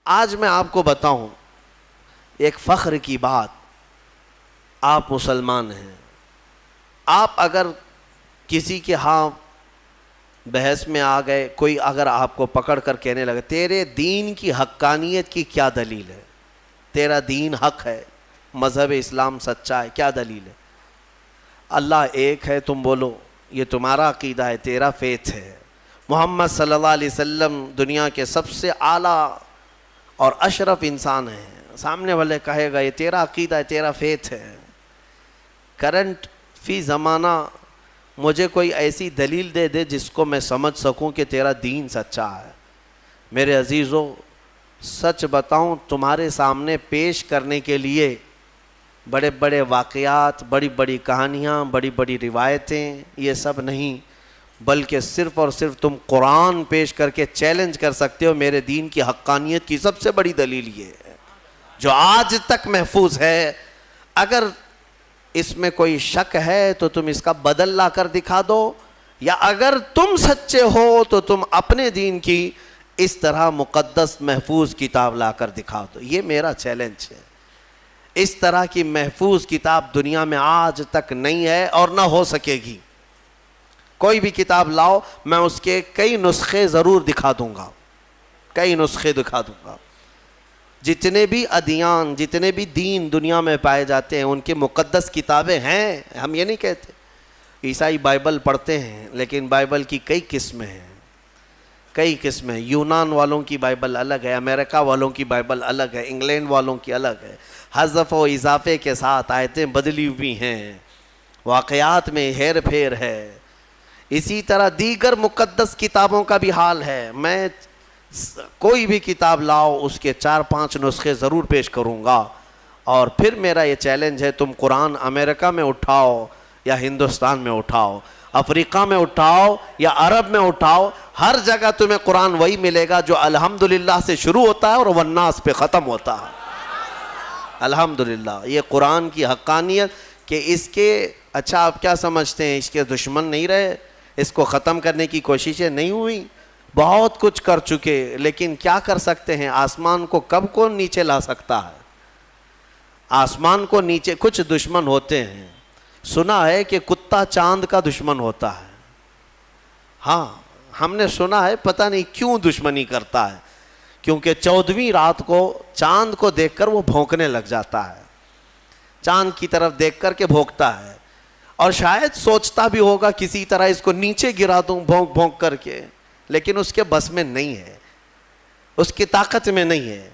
آج میں آپ کو بتاؤں ایک فخر کی بات، آپ مسلمان ہیں، آپ اگر کسی کے ہاں بحث میں آ گئے، کوئی اگر آپ کو پکڑ کر کہنے لگے تیرے دین کی حقانیت کی کیا دلیل ہے، تیرا دین حق ہے، مذہب اسلام سچا ہے، کیا دلیل ہے؟ اللہ ایک ہے تم بولو، یہ تمہارا عقیدہ ہے، تیرا فیتھ ہے، محمد صلی اللہ علیہ وسلم دنیا کے سب سے اعلیٰ اور اشرف انسان ہیں، سامنے والے کہے گا یہ تیرا عقیدہ ہے، تیرا فیتھ ہے۔ کرنٹ فی زمانہ مجھے کوئی ایسی دلیل دے دے جس کو میں سمجھ سکوں کہ تیرا دین سچا ہے۔ میرے عزیزو، سچ بتاؤں تمہارے سامنے پیش کرنے کے لیے بڑے بڑے واقعات، بڑی بڑی کہانیاں، بڑی بڑی روایتیں، یہ سب نہیں، بلکہ صرف اور صرف تم قرآن پیش کر کے چیلنج کر سکتے ہو میرے دین کی حقانیت کی سب سے بڑی دلیل یہ ہے جو آج تک محفوظ ہے۔ اگر اس میں کوئی شک ہے تو تم اس کا بدل لا کر دکھا دو، یا اگر تم سچے ہو تو تم اپنے دین کی اس طرح مقدس محفوظ کتاب لا کر دکھا دو۔ یہ میرا چیلنج ہے۔ اس طرح کی محفوظ کتاب دنیا میں آج تک نہیں ہے اور نہ ہو سکے گی۔ کوئی بھی کتاب لاؤ، میں اس کے کئی نسخے ضرور دکھا دوں گا، کئی نسخے دکھا دوں گا۔ جتنے بھی ادیان، جتنے بھی دین دنیا میں پائے جاتے ہیں ان کی مقدس کتابیں ہیں، ہم یہ نہیں کہتے۔ عیسائی بائبل پڑھتے ہیں لیکن بائبل کی کئی قسمیں ہیں، کئی قسمیں۔ یونان والوں کی بائبل الگ ہے، امریکہ والوں کی بائبل الگ ہے، انگلینڈ والوں کی الگ ہے، حذف و اضافے کے ساتھ آیتیں بدلی ہوئی ہیں، واقعات میں ہیر پھیر ہے۔ اسی طرح دیگر مقدس کتابوں کا بھی حال ہے۔ میں کوئی بھی کتاب لاؤ اس کے 4-5 نسخے ضرور پیش کروں گا، اور پھر میرا یہ چیلنج ہے تم قرآن امریکہ میں اٹھاؤ یا ہندوستان میں اٹھاؤ، افریقہ میں اٹھاؤ یا عرب میں اٹھاؤ، ہر جگہ تمہیں قرآن وہی ملے گا جو الحمدللہ سے شروع ہوتا ہے اور والناس پہ ختم ہوتا ہے۔ الحمدللہ، یہ قرآن کی حقانیت کہ اس کے اچھا آپ کیا سمجھتے ہیں، اس کے دشمن نہیں رہے، اس کو ختم کرنے کی کوششیں نہیں ہوئی، بہت کچھ کر چکے، لیکن کیا کر سکتے ہیں؟ آسمان کو کب کون نیچے لا سکتا ہے؟ آسمان کو نیچے کچھ دشمن ہوتے ہیں، سنا ہے کہ کتا چاند کا دشمن ہوتا ہے۔ ہاں ہم نے سنا ہے، پتہ نہیں کیوں دشمنی کرتا ہے، کیونکہ 14ویں رات کو چاند کو دیکھ کر وہ بھونکنے لگ جاتا ہے، چاند کی طرف دیکھ کر کے بھونکتا ہے، اور شاید سوچتا بھی ہوگا کسی طرح اس کو نیچے گرا دوں بھونک بھونک کر کے، لیکن اس کے بس میں نہیں ہے، اس کی طاقت میں نہیں ہے۔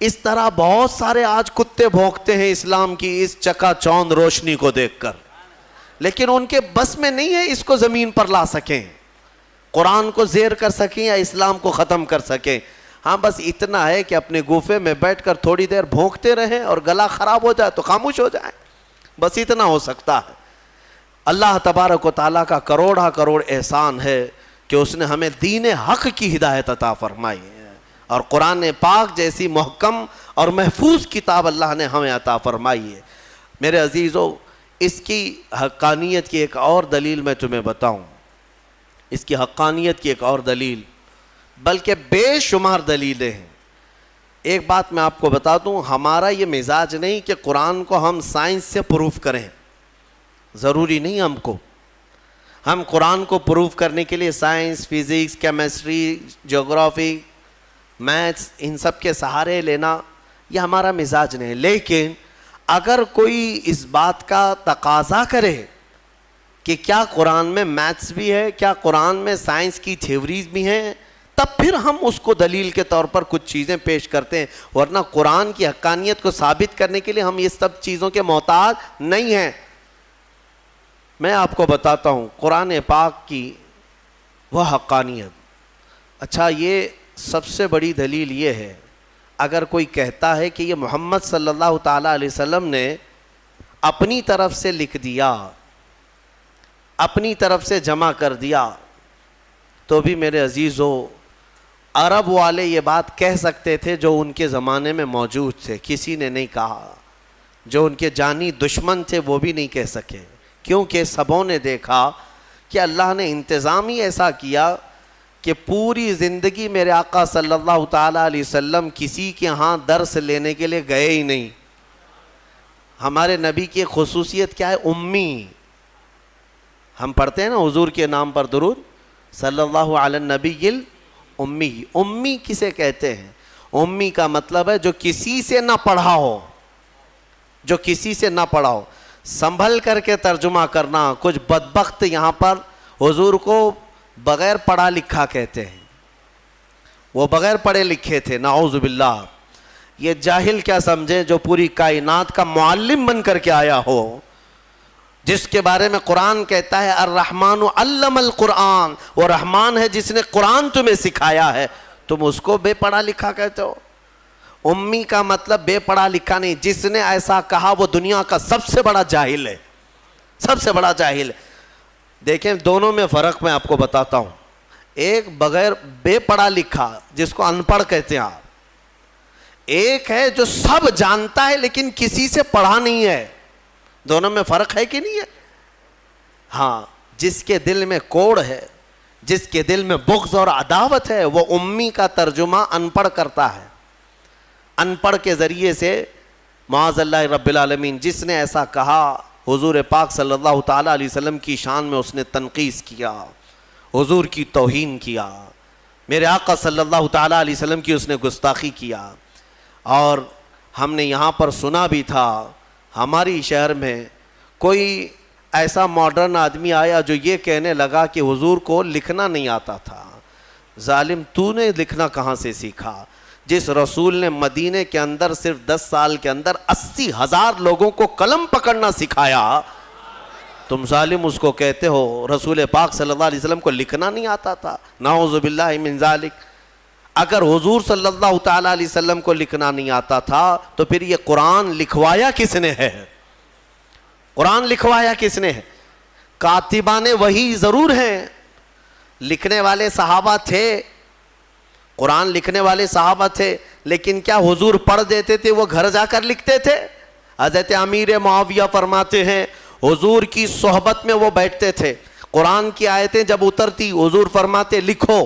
اس طرح بہت سارے آج کتے بھونکتے ہیں اسلام کی اس چکا چوند روشنی کو دیکھ کر، لیکن ان کے بس میں نہیں ہے اس کو زمین پر لا سکیں، قرآن کو زیر کر سکیں یا اسلام کو ختم کر سکیں۔ ہاں بس اتنا ہے کہ اپنے گوفے میں بیٹھ کر تھوڑی دیر بھونکتے رہیں، اور گلا خراب ہو جائے تو خاموش ہو جائیں، بس اتنا ہو سکتا ہے۔ اللہ تبارک و تعالیٰ کا کروڑا کروڑ احسان ہے کہ اس نے ہمیں دین حق کی ہدایت عطا فرمائی ہے، اور قرآن پاک جیسی محکم اور محفوظ کتاب اللہ نے ہمیں عطا فرمائی ہے۔ میرے عزیزو، اس کی حقانیت کی ایک اور دلیل میں تمہیں بتاؤں، اس کی حقانیت کی ایک اور دلیل، بلکہ بے شمار دلیلیں ہیں۔ ایک بات میں آپ کو بتا دوں، ہمارا یہ مزاج نہیں کہ قرآن کو ہم سائنس سے پروف کریں، ضروری نہیں ہم قرآن کو پروف کرنے کے لیے سائنس، فزکس، کیمسٹری، جغرافی، میتھس ان سب کے سہارے لینا، یہ ہمارا مزاج نہیں۔ لیکن اگر کوئی اس بات کا تقاضا کرے کہ کیا قرآن میں میتھس بھی ہے، کیا قرآن میں سائنس کی تھیوریز بھی ہیں، تب پھر ہم اس کو دلیل کے طور پر کچھ چیزیں پیش کرتے ہیں، ورنہ قرآن کی حقانیت کو ثابت کرنے کے لیے ہم یہ سب چیزوں کے محتاج نہیں ہیں۔ میں آپ کو بتاتا ہوں قرآن پاک کی وہ حقانیت۔ اچھا، یہ سب سے بڑی دلیل یہ ہے، اگر کوئی کہتا ہے کہ یہ محمد صلی اللہ تعالیٰ علیہ وسلم نے اپنی طرف سے لکھ دیا، اپنی طرف سے جمع کر دیا، تو بھی میرے عزیزو، عرب والے یہ بات کہہ سکتے تھے جو ان کے زمانے میں موجود تھے، کسی نے نہیں کہا۔ جو ان کے جانی دشمن تھے وہ بھی نہیں کہہ سکے، کیونکہ سبوں نے دیکھا کہ اللہ نے انتظام ہی ایسا کیا کہ پوری زندگی میرے آقا صلی اللہ تعالیٰ علیہ وسلم کسی کے ہاں درس لینے کے لیے گئے ہی نہیں. ہمارے نبی کی خصوصیت کیا ہے؟ امی. ہم پڑھتے ہیں نا حضور کے نام پر درود، صلی اللہ علی النبی الامی. امی کسے کہتے ہیں؟ امی کا مطلب ہے جو کسی سے نہ پڑھا ہو، جو کسی سے نہ پڑھا ہو. سنبھل کر کے ترجمہ کرنا. کچھ بدبخت یہاں پر حضور کو بغیر پڑھا لکھا کہتے ہیں. وہ بغیر پڑھے لکھے تھے، نعوذ باللہ. یہ جاہل کیا سمجھے جو پوری کائنات کا معلم بن کر کے آیا ہو، جس کے بارے میں قرآن کہتا ہے الرحمن علم القرآن، وہ رحمان ہے جس نے قرآن تمہیں سکھایا ہے، تم اس کو بے پڑھا لکھا کہتے ہو. امی کا مطلب بے پڑھا لکھا نہیں. جس نے ایسا کہا وہ دنیا کا سب سے بڑا جاہل ہے، سب سے بڑا جاہل. دیکھیں دونوں میں فرق میں آپ کو بتاتا ہوں. ایک بغیر بے پڑھا لکھا جس کو ان پڑھ کہتے ہیں آپ، ایک ہے جو سب جانتا ہے لیکن کسی سے پڑھا نہیں ہے. دونوں میں فرق ہے کہ نہیں ہے؟ ہاں. جس کے دل میں کوڑ ہے، جس کے دل میں بغض اور عداوت ہے، وہ امی کا ترجمہ ان پڑھ کرتا ہے. ان پڑھ کے ذریعے سے معاذ اللہ رب العالمین. جس نے ایسا کہا حضور پاک صلی اللہ تعالیٰ علیہ وسلم کی شان میں اس نے تنقیص کیا، حضور کی توہین کیا، میرے آقا صلی اللہ تعالیٰ علیہ وسلم کی اس نے گستاخی کیا. اور ہم نے یہاں پر سنا بھی تھا ہماری شہر میں کوئی ایسا ماڈرن آدمی آیا جو یہ کہنے لگا کہ حضور کو لکھنا نہیں آتا تھا. ظالم تو نے لکھنا کہاں سے سیکھا؟ جس رسول نے مدینے کے اندر صرف 10 سال کے اندر 80,000 لوگوں کو قلم پکڑنا سکھایا، تم ظالم اس کو کہتے ہو رسول پاک صلی اللہ علیہ وسلم کو لکھنا نہیں آتا تھا. نعوذ باللہ من ذالک. اگر حضور صلی اللہ تعالیٰ علیہ وسلم کو لکھنا نہیں آتا تھا تو پھر یہ قرآن لکھوایا کس نے ہے؟ قرآن لکھوایا کس نے ہے؟ کاتبان وحی ضرور ہیں، لکھنے والے صحابہ تھے، قرآن لکھنے والے صحابہ تھے، لیکن کیا حضور پڑھ دیتے تھے وہ گھر جا کر لکھتے تھے؟ حضرت امیر معاویہ فرماتے ہیں حضور کی صحبت میں وہ بیٹھتے تھے، قرآن کی آیتیں جب اترتی حضور فرماتے لکھو.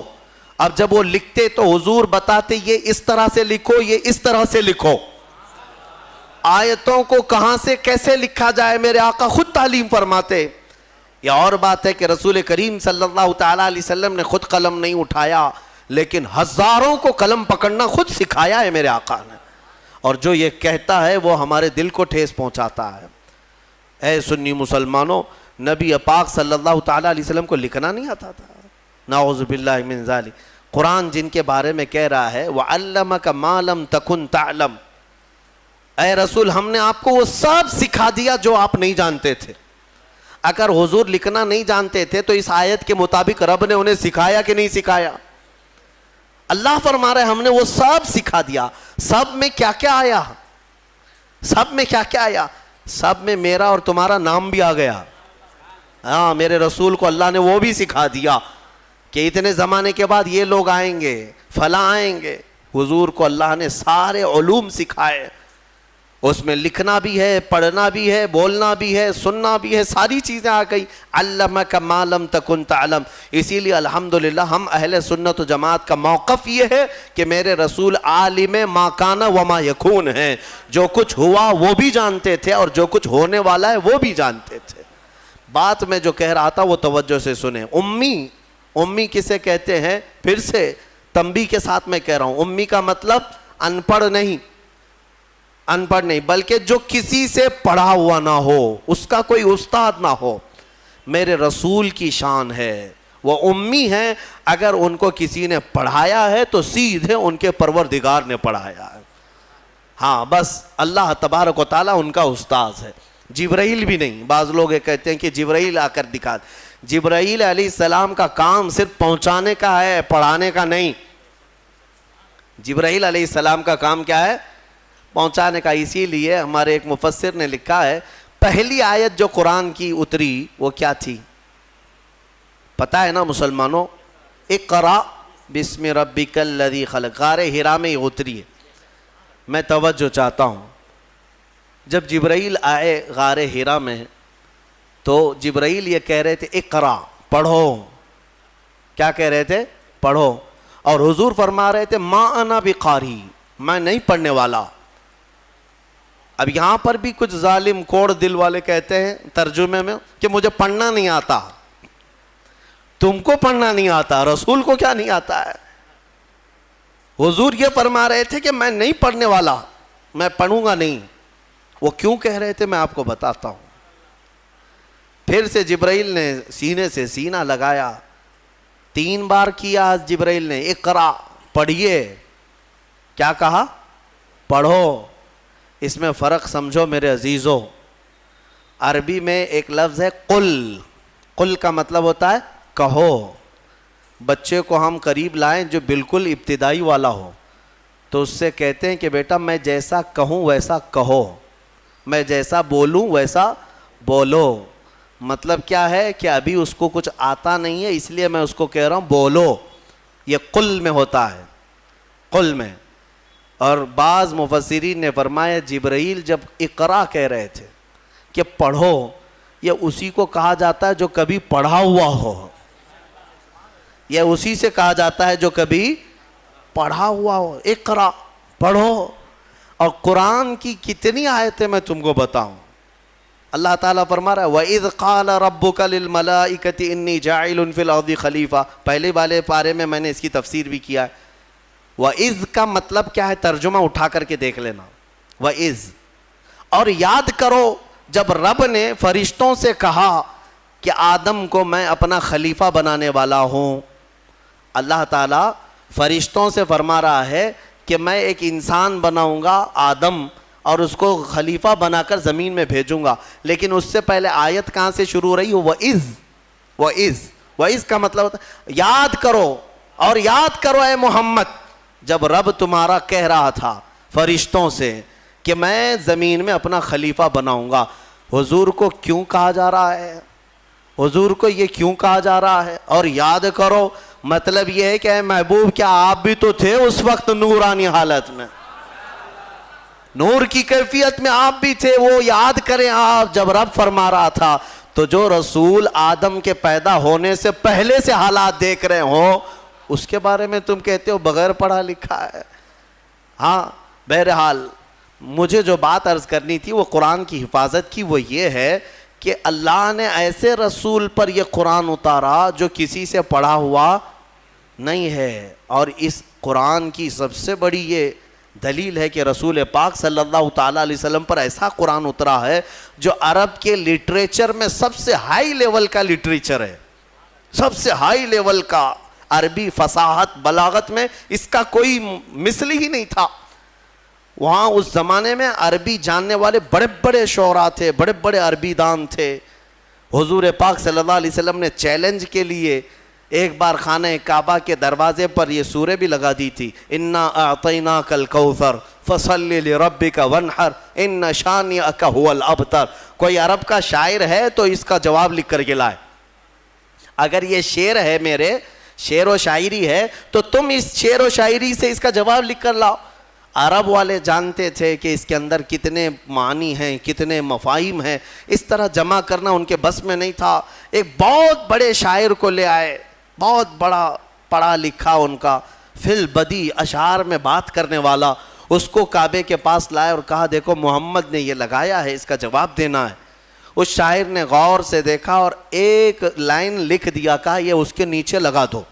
اب جب وہ لکھتے تو حضور بتاتے یہ اس طرح سے لکھو، یہ اس طرح سے لکھو. آیتوں کو کہاں سے کیسے لکھا جائے میرے آقا خود تعلیم فرماتے. یہ اور بات ہے کہ رسول کریم صلی اللہ تعالیٰ علیہ وسلم نے خود قلم نہیں اٹھایا، لیکن ہزاروں کو قلم پکڑنا خود سکھایا ہے میرے آقا نے. اور جو یہ کہتا ہے وہ ہمارے دل کو ٹھیس پہنچاتا ہے. اے سنی مسلمانوں، نبی پاک صلی اللہ تعالیٰ علیہ وسلم کو لکھنا نہیں آتا تھا. نعوذ باللہ من ذالک. قرآن جن کے بارے میں کہہ رہا ہے وَعَلَّمَكَ مَا لَمْ تَكُنْ تَعْلَمْ، اے رسول ہم نے آپ کو وہ سب سکھا دیا جو آپ نہیں جانتے تھے. اگر حضور لکھنا نہیں جانتے تھے تو اس آیت کے مطابق رب نے انہیں سکھایا کہ نہیں سکھایا؟ اللہ فرما رہے ہم نے وہ سب سکھا دیا. سب میں کیا کیا آیا؟ سب میں کیا کیا آیا؟ سب میں میرا اور تمہارا نام بھی آ گیا. ہاں، میرے رسول کو اللہ نے وہ بھی سکھا دیا کہ اتنے زمانے کے بعد یہ لوگ آئیں گے، فلاں آئیں گے. حضور کو اللہ نے سارے علوم سکھائے. اس میں لکھنا بھی ہے، پڑھنا بھی ہے، بولنا بھی ہے، سننا بھی ہے، ساری چیزیں آ گئی. علمک ما لم تکن تعلم. اسی لیے الحمدللہ ہم اہل سنت و جماعت کا موقف یہ ہے کہ میرے رسول عالم ما کان و ما یکون ہیں. جو کچھ ہوا وہ بھی جانتے تھے اور جو کچھ ہونے والا ہے وہ بھی جانتے تھے. بات میں جو کہہ رہا تھا وہ توجہ سے سنیں. امی کسے کہتے ہیں؟ پھر سے تنبیہ کے ساتھ میں کہہ رہا ہوں، امی کا مطلب ان پڑھ نہیں، ان پڑھ نہیں، بلکہ جو کسی سے پڑھا ہوا نہ ہو، اس کا کوئی استاد نہ ہو. میرے رسول کی شان ہے وہ امی ہیں. اگر ان کو کسی نے پڑھایا ہے تو سیدھے ان کے پروردگار نے پڑھایا ہے. ہاں بس اللہ تبارک و تعالیٰ ان کا استاذ ہے. جبرائیل بھی نہیں. بعض لوگ یہ کہتے ہیں کہ جبرائیل آ کر دکھا. جبرائیل علیہ السلام کا کام صرف پہنچانے کا ہے، پڑھانے کا نہیں. جبرائیل علیہ السلام کا کام کیا ہے؟ پہنچانے کا. اسی لیے ہمارے ایک مفسر نے لکھا ہے پہلی آیت جو قرآن کی اتری وہ کیا تھی پتہ ہے نا مسلمانوں؟ اقرا بسم ربک الذی خلق. غار حرا میں یہ اتری ہے. میں توجہ چاہتا ہوں، جب جبرائیل آئے غار حرا میں تو جبرائیل یہ کہہ رہے تھے اقرا، پڑھو. کیا کہہ رہے تھے؟ پڑھو. اور حضور فرما رہے تھے ما انا بقاری, میں نہیں پڑھنے والا. اب یہاں پر بھی کچھ ظالم کوڑ دل والے کہتے ہیں ترجمے میں کہ مجھے پڑھنا نہیں آتا. تم کو پڑھنا نہیں آتا, رسول کو کیا نہیں آتا ہے؟ حضور یہ فرما رہے تھے کہ میں نہیں پڑھنے والا, میں پڑھوں گا نہیں. وہ کیوں کہہ رہے تھے میں آپ کو بتاتا ہوں. پھر سے جبرائیل نے سینے سے سینہ لگایا, 3 بار کیا جبرائیل نے, اقرا پڑھیے. کیا کہا؟ پڑھو. اس میں فرق سمجھو میرے عزیزو. عربی میں ایک لفظ ہے قل. قل کا مطلب ہوتا ہے کہو. بچے کو ہم قریب لائیں جو بالکل ابتدائی والا ہو تو اس سے کہتے ہیں کہ بیٹا میں جیسا کہوں ویسا کہو, میں جیسا بولوں ویسا بولو. مطلب کیا ہے کہ ابھی اس کو کچھ آتا نہیں ہے اس لیے میں اس کو کہہ رہا ہوں بولو. یہ قل میں ہوتا ہے, قل میں. اور بعض مفسرین نے فرمایا جبرائیل جب اقرا کہہ رہے تھے کہ پڑھو, یہ اسی کو کہا جاتا ہے جو کبھی پڑھا ہوا ہو. یہ اسی سے کہا جاتا ہے جو کبھی پڑھا ہوا ہو. اقرا پڑھو. اور قرآن کی کتنی آیتیں میں تم کو بتاؤں. اللہ تعالیٰ فرما رہا ہے وَإِذْ قَالَ رَبُّكَ لِلْمَلَائِكَةِ إِنِّي جَاعِلٌ فِي الْأَرْضِ خَلِيفَةً. پہلے والے پارے میں نے اس کی تفسیر بھی کیا ہے. وَإِذْ کا مطلب کیا ہے ترجمہ اٹھا کر کے دیکھ لینا. وَإِذْ, اور یاد کرو جب رب نے فرشتوں سے کہا کہ آدم کو میں اپنا خلیفہ بنانے والا ہوں. اللہ تعالیٰ فرشتوں سے فرما رہا ہے کہ میں ایک انسان بناؤں گا آدم, اور اس کو خلیفہ بنا کر زمین میں بھیجوں گا. لیکن اس سے پہلے آیت کہاں سے شروع ہو رہی ہو؟ وَإِذْ کا مطلب ہوتا ہے یاد کرو. اور یاد کرو اے محمد جب رب تمہارا کہہ رہا تھا فرشتوں سے کہ میں زمین میں اپنا خلیفہ بناؤں گا. حضور کو کیوں کہا جا رہا ہے؟ حضور کو یہ کیوں کہا جا رہا ہے؟ اور یاد کرو مطلب یہ ہے کہ اے محبوب کیا آپ بھی تو تھے اس وقت نورانی حالت میں, نور کی کیفیت میں آپ بھی تھے. وہ یاد کریں آپ جب رب فرما رہا تھا تو جو رسول آدم کے پیدا ہونے سے پہلے سے حالات دیکھ رہے ہوں اس کے بارے میں تم کہتے ہو بغیر پڑھا لکھا ہے. ہاں بہرحال مجھے جو بات عرض کرنی تھی وہ قرآن کی حفاظت کی, وہ یہ ہے کہ اللہ نے ایسے رسول پر یہ قرآن اتارا جو کسی سے پڑھا ہوا نہیں ہے. اور اس قرآن کی سب سے بڑی یہ دلیل ہے کہ رسول پاک صلی اللہ تعالیٰ علیہ وسلم پر ایسا قرآن اترا ہے جو عرب کے لٹریچر میں سب سے ہائی لیول کا لٹریچر ہے, سب سے ہائی لیول کا. عربی فصاحت بلاغت میں اس کا کوئی مثل ہی نہیں تھا. وہاں اس زمانے میں عربی جاننے والے بڑے بڑے شعراء تھے, بڑے بڑے عربی دان تھے. حضور پاک صلی اللہ علیہ وسلم نے چیلنج کے لیے ایک بار خانہ کعبہ کے دروازے پر یہ سورہ بھی لگا دی تھی, انا اعطیناک الکوثر فصلی لربک وانحر ان شانئک هو الابتر. کوئی عرب کا شاعر ہے تو اس کا جواب لکھ کر کے لائے. اگر یہ شعر ہے میرے, شعر و شاعری ہے, تو تم اس شعر و شاعری سے اس کا جواب لکھ کر لاؤ. عرب والے جانتے تھے کہ اس کے اندر کتنے معنی ہیں, کتنے مفاہیم ہیں, اس طرح جمع کرنا ان کے بس میں نہیں تھا. ایک بہت بڑے شاعر کو لے آئے, بہت بڑا پڑھا لکھا ان کا فی البدی اشعار میں بات کرنے والا, اس کو کعبے کے پاس لائے اور کہا دیکھو محمد نے یہ لگایا ہے, اس کا جواب دینا ہے. اس شاعر نے غور سے دیکھا اور ایک لائن لکھ دیا, کہا یہ اس کے نیچے لگا دو.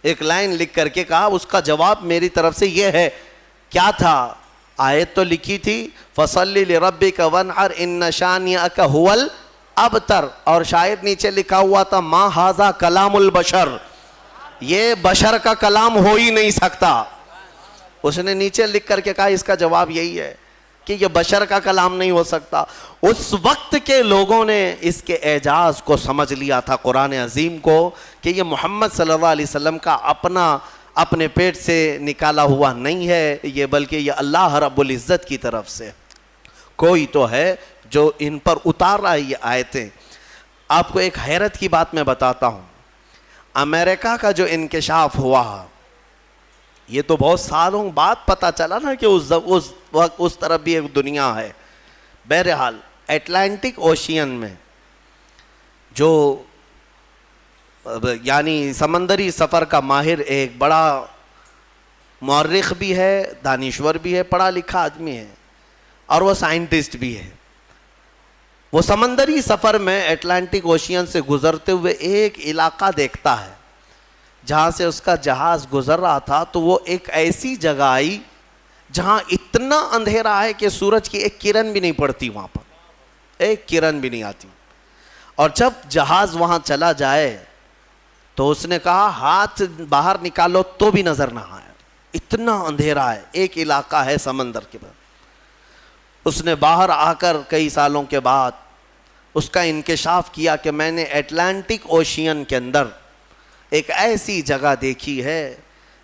ایک لائن لکھ کر کے کہا اس کا جواب میری طرف سے یہ ہے. کیا تھا؟ آیت تو لکھی تھی فصلی لربک وانحر ان شانئک هو الابتر, اور شاعر نیچے لکھا ہوا تھا ما ھذا کلام البشر, یہ بشر کا کلام ہو ہی نہیں سکتا. اس نے نیچے لکھ کر کے کہا اس کا جواب یہی ہے کہ یہ بشر کا کلام نہیں ہو سکتا. اس وقت کے لوگوں نے اس کے اعجاز کو سمجھ لیا تھا قرآن عظیم کو, کہ یہ محمد صلی اللہ علیہ وسلم کا اپنے پیٹ سے نکالا ہوا نہیں ہے, یہ بلکہ یہ اللہ رب العزت کی طرف سے کوئی تو ہے جو ان پر اتار رہا ہے یہ آیتیں. آپ کو ایک حیرت کی بات میں بتاتا ہوں. امریکہ کا جو انکشاف ہوا, یہ تو بہت سالوں بعد پتہ چلا نا کہ اس طرف بھی ایک دنیا ہے. بہرحال اٹلانٹک اوشین میں جو یعنی سمندری سفر کا ماہر ایک بڑا مورخ بھی ہے، دانشور بھی ہے، پڑھا لکھا آدمی ہے، اور وہ سائنٹسٹ بھی ہے۔ وہ سمندری سفر میں اٹلانٹک اوشین سے گزرتے ہوئے ایک علاقہ دیکھتا ہے جہاں سے اس کا جہاز گزر رہا تھا، تو وہ ایک ایسی جگہ آئی جہاں اتنا اندھیرا ہے کہ سورج کی ایک کرن بھی نہیں پڑتی، وہاں پر ایک کرن بھی نہیں آتی۔ اور جب جہاز وہاں چلا جائے تو اس نے کہا ہاتھ باہر نکالو تو بھی نظر نہ آئے، اتنا اندھیرا ہے، ایک علاقہ ہے سمندر کے بعد۔ اس نے باہر آ کر کئی سالوں کے بعد اس کا انکشاف کیا کہ میں نے اٹلانٹک اوشین کے اندر ایک ایسی جگہ دیکھی ہے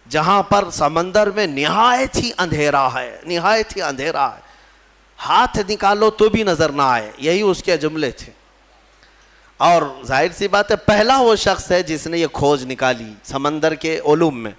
جہاں پر سمندر میں نہایت ہی اندھیرا ہے، نہایت ہی اندھیرا ہے، ہاتھ نکالو تو بھی نظر نہ آئے، یہی اس کے جملے تھے۔ اور ظاہر سی بات ہے پہلا وہ شخص ہے جس نے یہ کھوج نکالی سمندر کے علوم میں،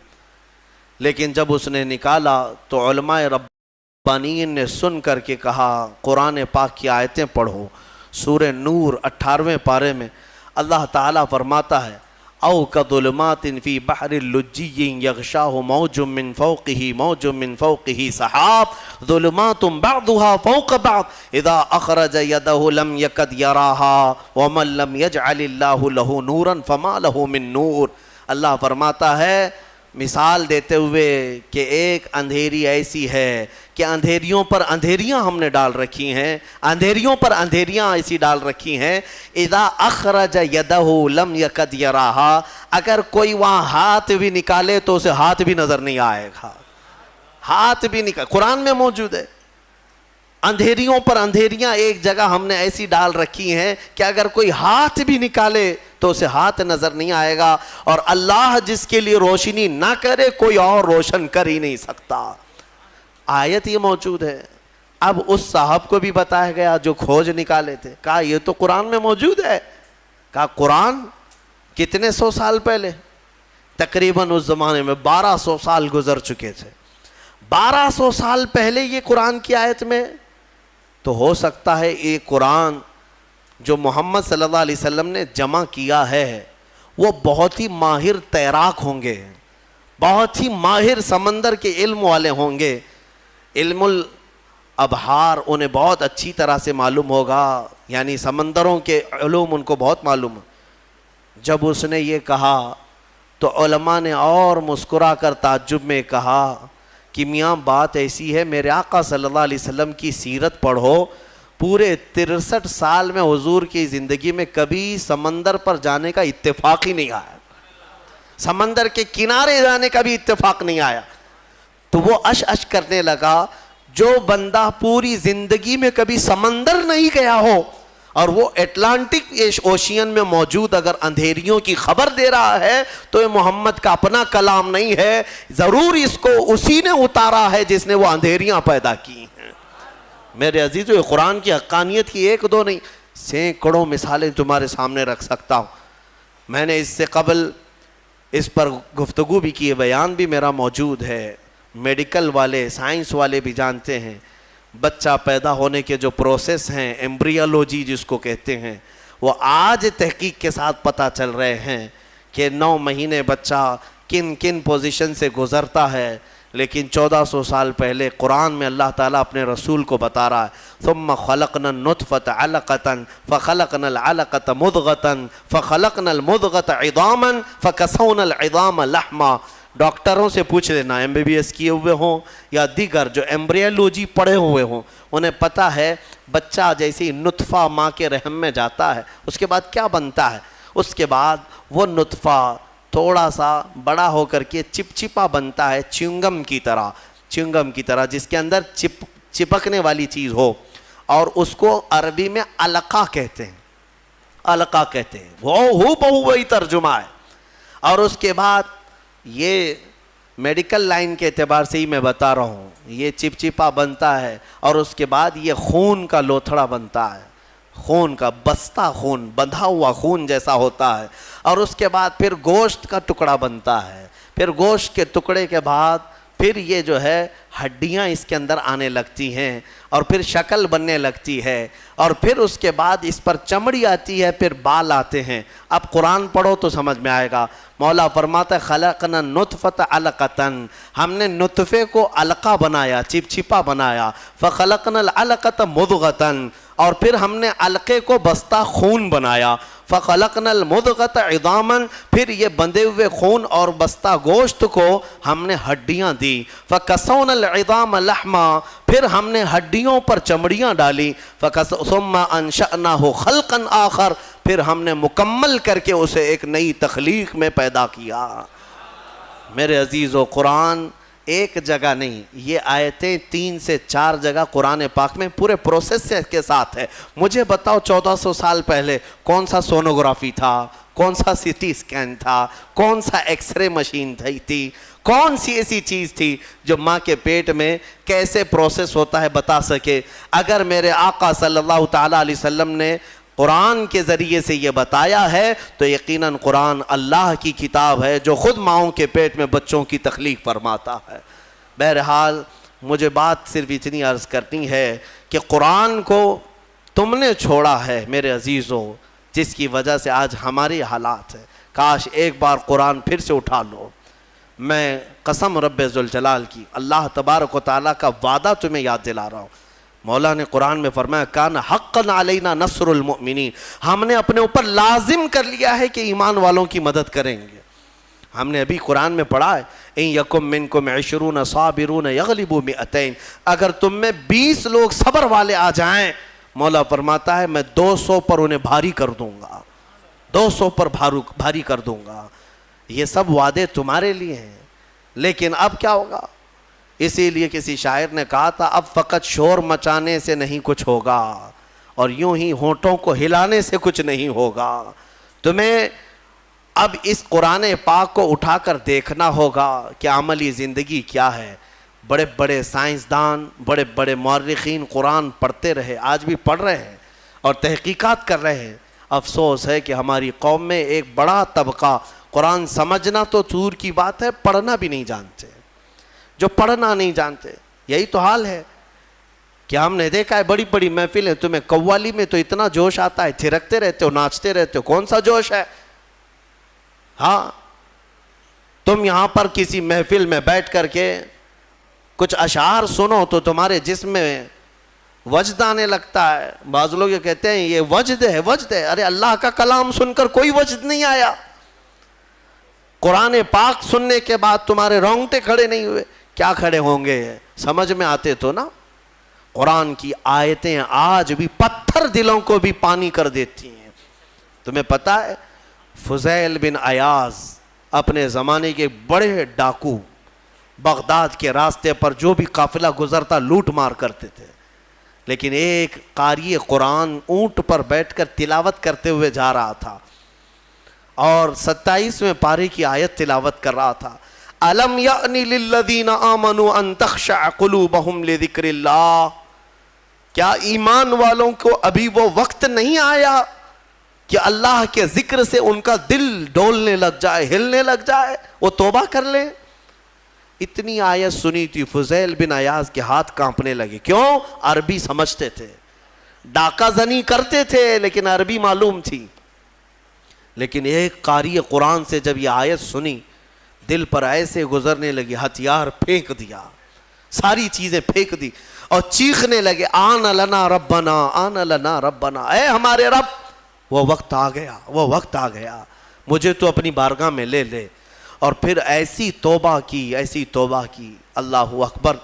لیکن جب اس نے نکالا تو علماء ربانیین نے سن کر کے کہا قرآن پاک کی آیتیں پڑھو۔ سورہ نور 18ویں پارے میں اللہ تعالیٰ فرماتا ہے او کظلمات فی بحر اللجی یغشاہ موج من فوقہ موج من فوقہ سحاب ظلمات بعضها فوق بعض اذا اخرج یدہ لم یکد یراہا ومن لم یجعل اللہ لہ نورا فما لہ من نور۔ اللہ فرماتا ہے مثال دیتے ہوئے کہ ایک اندھیری ایسی ہے کہ اندھیریوں پر اندھیریاں ہم نے ڈال رکھی ہیں، اندھیریوں پر اندھیریاں ایسی ڈال رکھی ہیں اذا اخرج یدہ لم یکد یراہا، اگر کوئی وہاں ہاتھ بھی نکالے تو اسے ہاتھ بھی نظر نہیں آئے گا، ہاتھ بھی نکال، قرآن میں موجود ہے۔ اندھیریوں پر اندھیریاں ایک جگہ ہم نے ایسی ڈال رکھی ہیں کہ اگر کوئی ہاتھ بھی نکالے تو اسے ہاتھ نظر نہیں آئے گا، اور اللہ جس کے لیے روشنی نہ کرے کوئی اور روشن کر ہی نہیں سکتا۔ آیت یہ موجود ہے۔ اب اس صاحب کو بھی بتایا گیا جو کھوج نکالے تھے، کہا یہ تو قرآن میں موجود ہے۔ کہا قرآن کتنے سو سال پہلے؟ تقریباً اس زمانے میں 1200 سال گزر چکے تھے۔ 1200 سال پہلے یہ قرآن کی آیت میں، تو ہو سکتا ہے یہ قرآن جو محمد صلی اللہ علیہ وسلم نے جمع کیا ہے وہ بہت ہی ماہر تیراک ہوں گے، بہت ہی ماہر سمندر کے علم والے ہوں گے، علم الابحار انہیں بہت اچھی طرح سے معلوم ہوگا، یعنی سمندروں کے علوم ان کو بہت معلوم ہے۔ جب اس نے یہ کہا تو علماء نے اور مسکرا کر تعجب میں کہا کہ میاں بات ایسی ہے، میرے آقا صلی اللہ علیہ وسلم کی سیرت پڑھو، پورے 63 سال میں حضور کی زندگی میں کبھی سمندر پر جانے کا اتفاق ہی نہیں آیا، سمندر کے کنارے جانے کا بھی اتفاق نہیں آیا۔ تو وہ اش کرنے لگا، جو بندہ پوری زندگی میں کبھی سمندر نہیں گیا ہو اور وہ اٹلانٹک اوشین میں موجود اگر اندھیریوں کی خبر دے رہا ہے تو یہ محمد کا اپنا کلام نہیں ہے، ضرور اس کو اسی نے اتارا ہے جس نے وہ اندھیریاں پیدا کی ہیں۔ میرے عزیزو، یہ قرآن کی حقانیت کی ایک دو نہیں، سینکڑوں مثالیں تمہارے سامنے رکھ سکتا ہوں۔ میں نے اس سے قبل اس پر گفتگو بھی کی ہے، بیان بھی میرا موجود ہے۔ میڈیکل والے، سائنس والے بھی جانتے ہیں بچہ پیدا ہونے کے جو پروسیس ہیں، ایمبریولوجی جس کو کہتے ہیں، وہ آج تحقیق کے ساتھ پتہ چل رہے ہیں کہ 9 مہینے بچہ کن کن پوزیشن سے گزرتا ہے، لیکن 1400 سال پہلے قرآن میں اللہ تعالیٰ اپنے رسول کو بتا رہا ہے ثم خلقنا النطفة علقة فخلقنا العلقة مضغة فخلقنا المضغة عظاما فكسونا العظام لحما۔ ڈاکٹروں سے پوچھ لینا، MBBS کیے ہوئے ہوں یا دیگر جو ایمبریولوجی پڑھے ہوئے ہوں، انہیں پتہ ہے بچہ جیسے نطفہ ماں کے رحم میں جاتا ہے اس کے بعد کیا بنتا ہے، اس کے بعد وہ نطفہ تھوڑا سا بڑا ہو کر کے چپچپا بنتا ہے، چنگم کی طرح جس کے اندر چپکنے والی چیز ہو، اور اس کو عربی میں علقہ کہتے ہیں، علقہ کہتے ہیں، وہ بہو وہی ترجمہ ہے۔ اور اس کے بعد یہ میڈیکل لائن کے اعتبار سے ہی میں بتا رہا ہوں، یہ چپچپا بنتا ہے اور اس کے بعد یہ خون کا لوتھڑا بنتا ہے، خون کا بستہ، خون بندھا ہوا خون جیسا ہوتا ہے، اور اس کے بعد پھر گوشت کا ٹکڑا بنتا ہے، پھر گوشت کے ٹکڑے کے بعد پھر یہ جو ہے ہڈیاں اس کے اندر آنے لگتی ہیں اور پھر شکل بننے لگتی ہے اور پھر اس کے بعد اس پر چمڑی آتی ہے, پھر بال آتے ہیں. اب قرآن پڑھو تو سمجھ میں آئے گا. مولا فرماتا ہے خلقنا نطفۃ علقۃ, ہم نے نطفے کو علقہ بنایا, چپچپا بنایا. فخلقنا العلقۃ مضغۃ, اور پھر ہم نے علقے کو بستہ خون بنایا. فخلقنا المضغۃ عظاما, پھر یہ بندھے ہوئے خون اور بستہ گوشت کو ہم نے ہڈیاں دی. فکسونا العظام لحما, پھر ہم نے ہڈیوں پر چمڑیاں ڈالی. ثم انشأناہ خلقا آخر, پھر ہم نے مکمل کر کے اسے ایک نئی تخلیق میں پیدا کیا. میرے عزیزو, قرآن ایک جگہ نہیں, یہ آیتیں 3 سے 4 جگہ قرآن پاک میں پورے پروسیس کے ساتھ ہے. مجھے بتاؤ 1400 سال پہلے کون سا سونوگرافی تھا, کون سا سی ٹی اسکین تھا, کون سا ایکس رے مشین تھی, کون سی ایسی چیز تھی جو ماں کے پیٹ میں کیسے پروسیس ہوتا ہے بتا سکے. اگر میرے آقا صلی اللہ تعالیٰ علیہ وسلم نے قرآن کے ذریعے سے یہ بتایا ہے تو یقیناً قرآن اللہ کی کتاب ہے جو خود ماؤں کے پیٹ میں بچوں کی تخلیق فرماتا ہے. بہرحال مجھے بات صرف اتنی عرض کرنی ہے کہ قرآن کو تم نے چھوڑا ہے میرے عزیزو, جس کی وجہ سے آج ہماری حالات ہے. کاش ایک بار قرآن پھر سے اٹھا لو. میں قسم رب ذوالجلال کی, اللہ تبارک و تعالیٰ کا وعدہ تمہیں یاد دلا رہا ہوں. مولا نے قرآن میں فرمایا کان حقا علینا نصر المؤمنین, ہم نے اپنے اوپر لازم کر لیا ہے کہ ایمان والوں کی مدد کریں گے. ہم نے ابھی قرآن میں پڑھا ہے ان یکم منکم 20 صابرون یغلبوا 200, اگر تم میں 20 لوگ صبر والے آ جائیں, مولا فرماتا ہے میں 200 پر انہیں بھاری کر دوں گا, 200 پر بھاری کر دوں گا. یہ سب وعدے تمہارے لیے ہیں, لیکن اب کیا ہوگا؟ اسی لیے کسی شاعر نے کہا تھا اب فقط شور مچانے سے نہیں کچھ ہوگا اور یوں ہی ہونٹوں کو ہلانے سے کچھ نہیں ہوگا. تمہیں اب اس قرآن پاک کو اٹھا کر دیکھنا ہوگا کہ عملی زندگی کیا ہے. بڑے بڑے سائنسدان, بڑے بڑے مورخین قرآن پڑھتے رہے, آج بھی پڑھ رہے ہیں اور تحقیقات کر رہے ہیں. افسوس ہے کہ ہماری قوم میں ایک بڑا طبقہ قرآن سمجھنا تو دور کی بات ہے, پڑھنا بھی نہیں جانتے. جو پڑھنا نہیں جانتے, یہی تو حال ہے کہ ہم نے دیکھا ہے بڑی بڑی محفلیں, تمہیں قوالی میں تو اتنا جوش آتا ہے, تھرکتے رہتے ہو, ناچتے رہتے ہو, کون سا جوش ہے؟ ہاں, تم یہاں پر کسی محفل میں بیٹھ کر کے کچھ اشعار سنو تو تمہارے جسم میں وجد آنے لگتا ہے. بعض لوگ یہ کہتے ہیں یہ وجد ہے, وجد ہے. ارے اللہ کا کلام سن کر کوئی وجد نہیں آیا. قرآن پاک سننے کے بعد تمہارے رونگٹے کھڑے نہیں ہوئے, کیا کھڑے ہوں گے؟ سمجھ میں آتے تو نا. قرآن کی آیتیں آج بھی پتھر دلوں کو بھی پانی کر دیتی ہیں. تمہیں پتہ ہے فضیل بن عیاض اپنے زمانے کے بڑے ڈاکو, بغداد کے راستے پر جو بھی قافلہ گزرتا لوٹ مار کرتے تھے, لیکن ایک قاری قرآن اونٹ پر بیٹھ کر تلاوت کرتے ہوئے جا رہا تھا اور 27ویں پارے کی آیت تلاوت کر رہا تھا. الم یأنی للذین آمنوا ان تخشع قلوبہم لذکر اللہ, کیا ایمان والوں کو ابھی وہ وقت نہیں آیا کہ اللہ کے ذکر سے ان کا دل ڈولنے لگ جائے, ہلنے لگ جائے, وہ توبہ کر لیں؟ اتنی آیت سنی تھی فضیل بن عیاض کے ہاتھ کانپنے لگے. کیوں؟ عربی سمجھتے تھے, ڈاکہ زنی کرتے تھے لیکن عربی معلوم تھی. لیکن ایک قاری قرآن سے جب یہ آیت سنی, دل پر ایسے گزرنے لگی, ہتھیار پھینک دیا, ساری چیزیں پھینک دی اور چیخنے لگے آن لنا ربنا, آن لنا ربنا, اے ہمارے رب وہ وقت آ گیا, وہ وقت آ گیا, مجھے تو اپنی بارگاہ میں لے لے. اور پھر ایسی توبہ کی, ایسی توبہ کی, اللہ اکبر.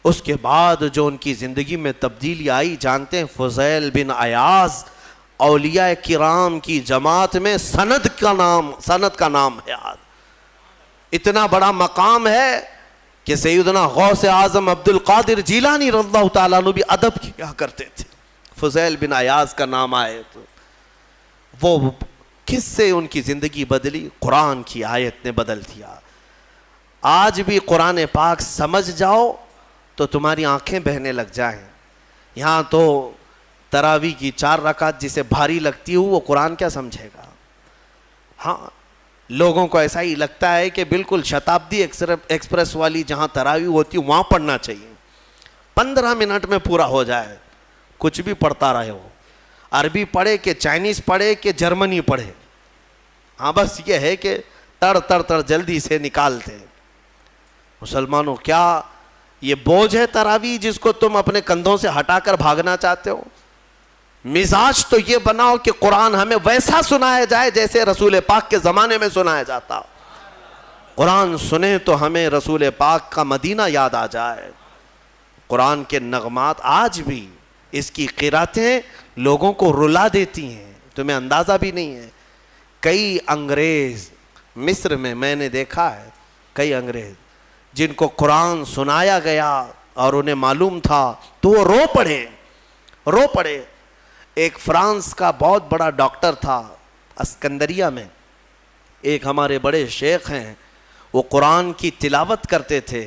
اس کے بعد جو ان کی زندگی میں تبدیلی آئی جانتے ہیں؟ فضیل بن عیاض اولیاء کرام کی جماعت میں سند کا نام ہے. آج اتنا بڑا مقام ہے کہ سیدنا غوث اعظم عبد القادر جیلانی رضی اللہ تعالیٰ عنہ بھی ادب کیا کرتے تھے. فضیل بن عیاض کا نام آئے تو وہ کس سے ان کی زندگی بدلی؟ قرآن کی آیت نے بدل دیا. آج بھی قرآن پاک سمجھ جاؤ تو تمہاری آنکھیں بہنے لگ جائیں. یہاں تو تراویح کی 4 رکعت جسے بھاری لگتی ہو وہ قرآن کیا سمجھے گا؟ ہاں, لوگوں کو ایسا ہی لگتا ہے کہ بالکل شتابدی ایکسپریس والی جہاں تراویح ہوتی وہاں پڑھنا چاہیے، 15 منٹ میں پورا ہو جائے، کچھ بھی پڑھتا رہے ہو، عربی پڑھے کہ چائنیز پڑھے کہ جرمنی پڑھے، ہاں بس یہ ہے کہ تڑ تڑ تڑ جلدی سے نکالتے۔ مسلمانوں کیا یہ بوجھ ہے تراویح جس کو تم اپنے کندھوں سے ہٹا کر بھاگنا چاہتے ہو؟ مزاج تو یہ بناؤ کہ قرآن ہمیں ویسا سنایا جائے جیسے رسول پاک کے زمانے میں سنایا جاتا۔ قرآن سنیں تو ہمیں رسول پاک کا مدینہ یاد آ جائے۔ قرآن کے نغمات آج بھی اس کی قراتیں لوگوں کو رلا دیتی ہیں، تمہیں اندازہ بھی نہیں ہے۔ کئی انگریز مصر میں نے دیکھا ہے، کئی انگریز جن کو قرآن سنایا گیا اور انہیں معلوم تھا تو وہ رو پڑے۔ ایک فرانس کا بہت بڑا ڈاکٹر تھا اسکندریہ میں، ایک ہمارے بڑے شیخ ہیں، وہ قرآن کی تلاوت کرتے تھے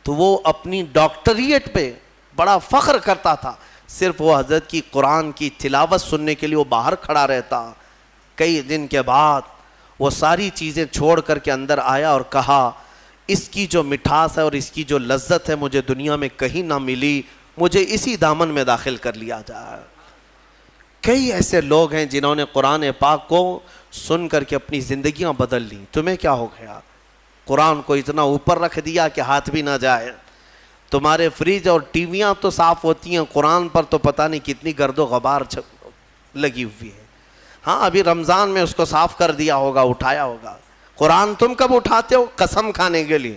تو وہ اپنی ڈاکٹریٹ پہ بڑا فخر کرتا تھا، صرف وہ حضرت کی قرآن کی تلاوت سننے کے لیے وہ باہر کھڑا رہتا۔ کئی دن کے بعد وہ ساری چیزیں چھوڑ کر کے اندر آیا اور کہا اس کی جو مٹھاس ہے اور اس کی جو لذت ہے مجھے دنیا میں کہیں نہ ملی، مجھے اسی دامن میں داخل کر لیا جائے۔ کئی ایسے لوگ ہیں جنہوں نے قرآن پاک کو سن کر کے اپنی زندگیاں بدل لیں۔ تمہیں کیا ہو گیا؟ قرآن کو اتنا اوپر رکھ دیا کہ ہاتھ بھی نہ جائے۔ تمہارے فریج اور ٹی ویاں تو صاف ہوتی ہیں، قرآن پر تو پتہ نہیں کتنی گرد و غبار لگی ہوئی ہے۔ ہاں ابھی رمضان میں اس کو صاف کر دیا ہوگا، اٹھایا ہوگا۔ قرآن تم کب اٹھاتے ہو؟ قسم کھانے کے لیے،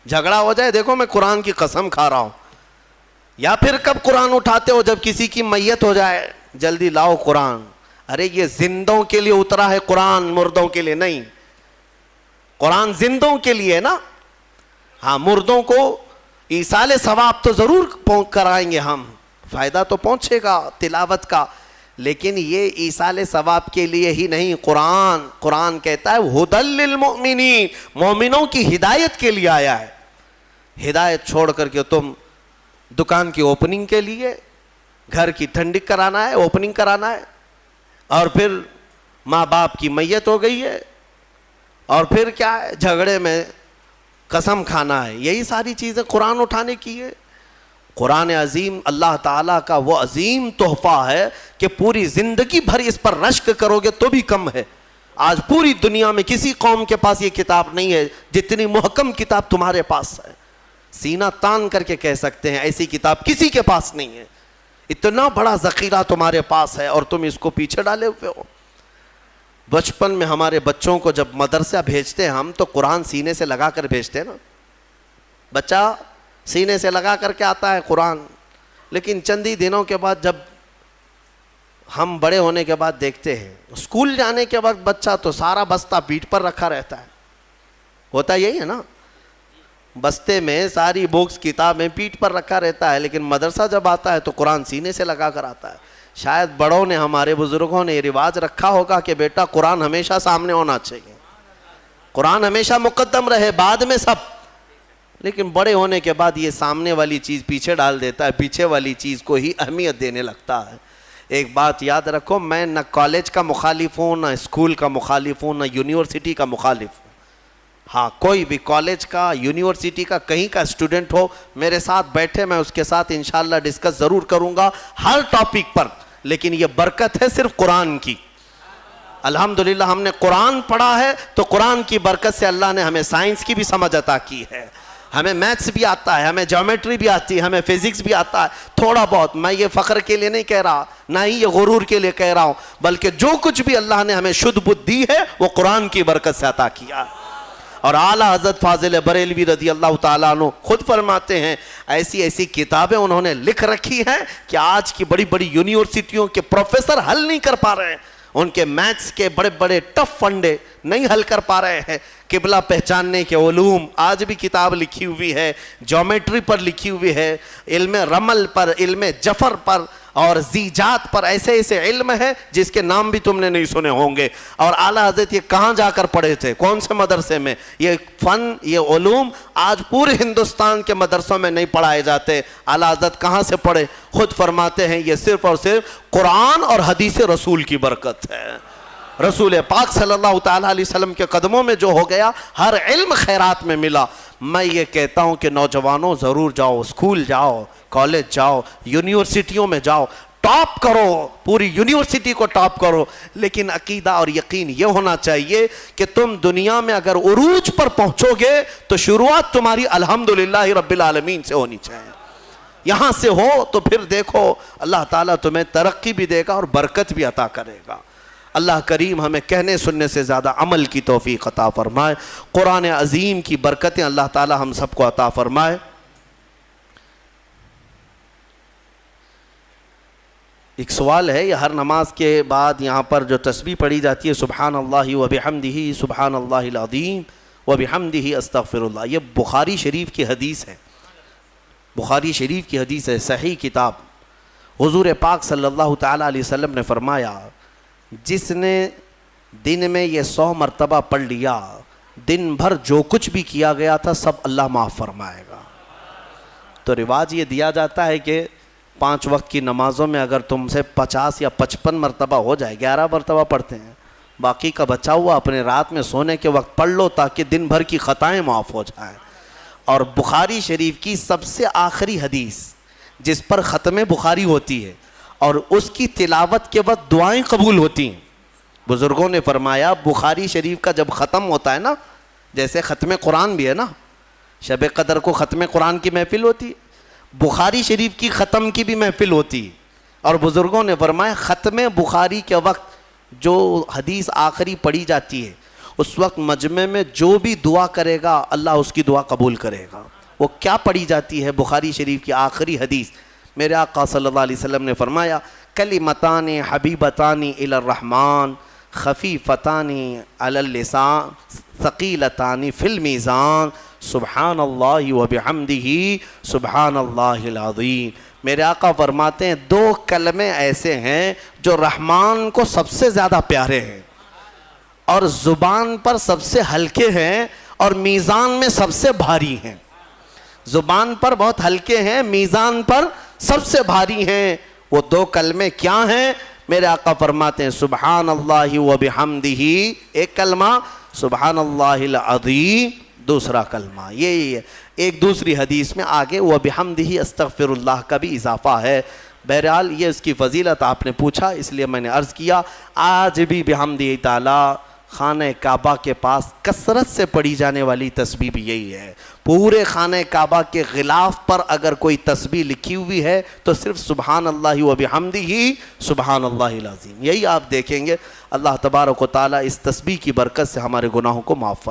جھگڑا ہو جائے دیکھو میں قرآن کی قسم کھا رہا ہوں، یا پھر کب قرآن اٹھاتے ہو؟ جب کسی کی میت ہو جائے، جلدی لاؤ قرآن۔ ارے یہ زندوں کے لیے اترا ہے قرآن، مردوں کے لیے نہیں۔ قرآن زندوں کے لیے نا، ہاں مردوں کو ایصال ثواب تو ضرور کرائیں گے ہم، فائدہ تو پہنچے گا تلاوت کا، لیکن یہ ایصال ثواب کے لیے ہی نہیں۔ قرآن کہتا ہے ھدی للمؤمنین، مومنوں کی ہدایت کے لیے آیا ہے۔ ہدایت چھوڑ کر کے تم دکان کی اوپننگ کے لیے، گھر کی ٹھنڈک کرانا ہے، اوپننگ کرانا ہے، اور پھر ماں باپ کی میت ہو گئی ہے، اور پھر کیا ہے؟ جھگڑے میں قسم کھانا ہے۔ یہی ساری چیزیں قرآن اٹھانے کی ہے۔ قرآن عظیم اللہ تعالیٰ کا وہ عظیم تحفہ ہے کہ پوری زندگی بھر اس پر رشک کرو گے تو بھی کم ہے۔ آج پوری دنیا میں کسی قوم کے پاس یہ کتاب نہیں ہے جتنی محکم کتاب تمہارے پاس ہے۔ سینہ تان کر کے کہہ سکتے ہیں ایسی کتاب کسی کے پاس نہیں ہے۔ اتنا بڑا ذخیرہ تمہارے پاس ہے اور تم اس کو پیچھے ڈالے ہوئے ہو۔ بچپن میں ہمارے بچوں کو جب مدرسہ بھیجتے ہیں ہم تو قرآن سینے سے لگا کر بھیجتے ہیں نا، بچہ سینے سے لگا کر کے آتا ہے قرآن، لیکن چند ہی دنوں کے بعد جب ہم بڑے ہونے کے بعد دیکھتے ہیں اسکول جانے کے وقت بچہ تو سارا بستہ پیٹھ پر رکھا رہتا ہے، ہوتا یہی ہے نا، بستے میں ساری بکس کتابیں پیٹھ پر رکھا رہتا ہے، لیکن مدرسہ جب آتا ہے تو قرآن سینے سے لگا کر آتا ہے۔ شاید بڑوں نے ہمارے بزرگوں نے یہ رواج رکھا ہوگا کہ بیٹا قرآن ہمیشہ سامنے ہونا چاہیے، قرآن ہمیشہ مقدم رہے، بعد میں سب، لیکن بڑے ہونے کے بعد یہ سامنے والی چیز پیچھے ڈال دیتا ہے، پیچھے والی چیز کو ہی اہمیت دینے لگتا ہے۔ ایک بات یاد رکھو، میں نہ کالج کا مخالف ہوں، نہ اسکول کا مخالف ہوں، نہ یونیورسٹی کا مخالف ہوں۔ ہاں کوئی بھی کالج کا، یونیورسٹی کا، کہیں کا اسٹوڈنٹ ہو میرے ساتھ بیٹھے، میں اس کے ساتھ انشاءاللہ ڈسکس ضرور کروں گا ہر ٹاپک پر، لیکن یہ برکت ہے صرف قرآن کی۔ الحمدللہ ہم نے قرآن پڑھا ہے تو قرآن کی برکت سے اللہ نے ہمیں سائنس کی بھی سمجھ عطا کی ہے، ہمیں میتھس بھی آتا ہے، ہمیں جیومیٹری بھی آتی ہے، ہمیں فزکس بھی آتا ہے تھوڑا بہت۔ میں یہ فخر کے لیے نہیں کہہ رہا، نہ ہی یہ غرور کے لیے کہہ رہا ہوں، بلکہ جو کچھ بھی اللہ نے ہمیں شدھ بدھ دی ہے وہ قرآن کی برکت سے عطا کیا۔ اور اعلیٰ حضرت فاضل بریلوی رضی اللہ تعالیٰ عنہ خود فرماتے ہیں ایسی ایسی کتابیں انہوں نے لکھ رکھی ہیں کہ آج کی بڑی بڑی یونیورسٹیوں کے پروفیسر حل نہیں کر پا رہے ہیں، ان کے میتھس کے بڑے بڑے ٹف فنڈے نہیں حل کر پا رہے ہیں۔ قبلہ پہچاننے کے علوم آج بھی کتاب لکھی ہوئی ہے، جیومیٹری پر لکھی ہوئی ہے، علم رمل پر، علم جفر پر اور زیجات پر، ایسے ایسے علم ہے جس کے نام بھی تم نے نہیں سنے ہوں گے۔ اور اعلیٰ حضرت یہ کہاں جا کر پڑھے تھے، کون سے مدرسے میں؟ یہ فن، یہ علوم آج پورے ہندوستان کے مدرسوں میں نہیں پڑھائے جاتے۔ اعلیٰ حضرت کہاں سے پڑھے؟ خود فرماتے ہیں یہ صرف اور صرف قرآن اور حدیث رسول کی برکت ہے۔ رسول پاک صلی اللہ تعالیٰ علیہ وسلم کے قدموں میں جو ہو گیا ہر علم خیرات میں ملا۔ میں یہ کہتا ہوں کہ نوجوانوں ضرور جاؤ، اسکول جاؤ، کالج جاؤ، یونیورسٹیوں میں جاؤ، ٹاپ کرو، پوری یونیورسٹی کو ٹاپ کرو، لیکن عقیدہ اور یقین یہ ہونا چاہیے کہ تم دنیا میں اگر عروج پر پہنچو گے تو شروعات تمہاری الحمدللہ رب العالمین سے ہونی چاہیے۔ یہاں سے ہو تو پھر دیکھو اللہ تعالیٰ تمہیں ترقی بھی دے گا اور برکت بھی عطا کرے گا۔ اللہ کریم ہمیں کہنے سننے سے زیادہ عمل کی توفیق عطا فرمائے۔ قرآن عظیم کی برکتیں اللہ تعالیٰ ہم سب کو عطا فرمائے۔ ایک سوال ہے، یہ ہر نماز کے بعد یہاں پر جو تسبیح پڑھی جاتی ہے سبحان اللہ وبحمدہ سبحان اللہ العظیم وبحمدہ استغفر اللہ، یہ بخاری شریف کی حدیث ہے، بخاری شریف کی حدیث ہے، صحیح کتاب۔ حضور پاک صلی اللہ تعالیٰ علیہ وسلم نے فرمایا جس نے دن میں یہ 100 مرتبہ پڑھ لیا، دن بھر جو کچھ بھی کیا گیا تھا سب اللہ معاف فرمائے گا۔ تو رواج یہ دیا جاتا ہے کہ 5 وقت کی نمازوں میں اگر تم سے 50 یا 55 مرتبہ ہو جائے، 11 مرتبہ پڑھتے ہیں، باقی کا بچا ہوا اپنے رات میں سونے کے وقت پڑھ لو تاکہ دن بھر کی خطائیں معاف ہو جائیں۔ اور بخاری شریف کی سب سے آخری حدیث جس پر ختم بخاری ہوتی ہے اور اس کی تلاوت کے بعد دعائیں قبول ہوتی ہیں، بزرگوں نے فرمایا بخاری شریف کا جب ختم ہوتا ہے نا، جیسے ختم قرآن بھی ہے نا، شب قدر کو ختم قرآن کی محفل ہوتی ہے، بخاری شریف کی ختم کی بھی محفل ہوتی ہے، اور بزرگوں نے فرمایا ختم بخاری کے وقت جو حدیث آخری پڑھی جاتی ہے اس وقت مجمع میں جو بھی دعا کرے گا اللہ اس کی دعا قبول کرے گا۔ وہ کیا پڑھی جاتی ہے؟ بخاری شریف کی آخری حدیث، میرے آقا صلی اللہ علیہ وسلم نے فرمایا کلمتان حبیبتان الی الرحمن خفیفتان علی اللسان ثقیلتان فی المیزان سبحان اللہ وبحمدہ سبحان اللہ العظیم۔ میرے آقا فرماتے ہیں 2 کلمے ایسے ہیں جو رحمان کو سب سے زیادہ پیارے ہیں اور زبان پر سب سے ہلکے ہیں اور میزان میں سب سے بھاری ہیں۔ زبان پر بہت ہلکے ہیں، میزان پر سب سے بھاری ہیں۔ وہ 2 کلمے کیا ہیں؟ میرے آقا فرماتے ہیں سبحان اللہ وبحمدہ ایک کلمہ، سبحان اللہ العظیم دوسرا کلمہ۔ یہی ہے۔ ایک دوسری حدیث میں آگے وبحمدہ استغفر اللہ کا بھی اضافہ ہے۔ بہرحال یہ اس کی فضیلت آپ نے پوچھا اس لیے میں نے عرض کیا۔ آج بھی بحمدہ تعالی خانہ کعبہ کے پاس کثرت سے پڑھی جانے والی تسبیح بھی یہی ہے۔ پورے خانہ کعبہ کے غلاف پر اگر کوئی تسبیح لکھی ہوئی ہے تو صرف سبحان اللہ وبحمدہ سبحان اللہ العظیم، یہی آپ دیکھیں گے۔ اللہ تبارک و تعالیٰ اس تسبیح کی برکت سے ہمارے گناہوں کو معاف فرمائے۔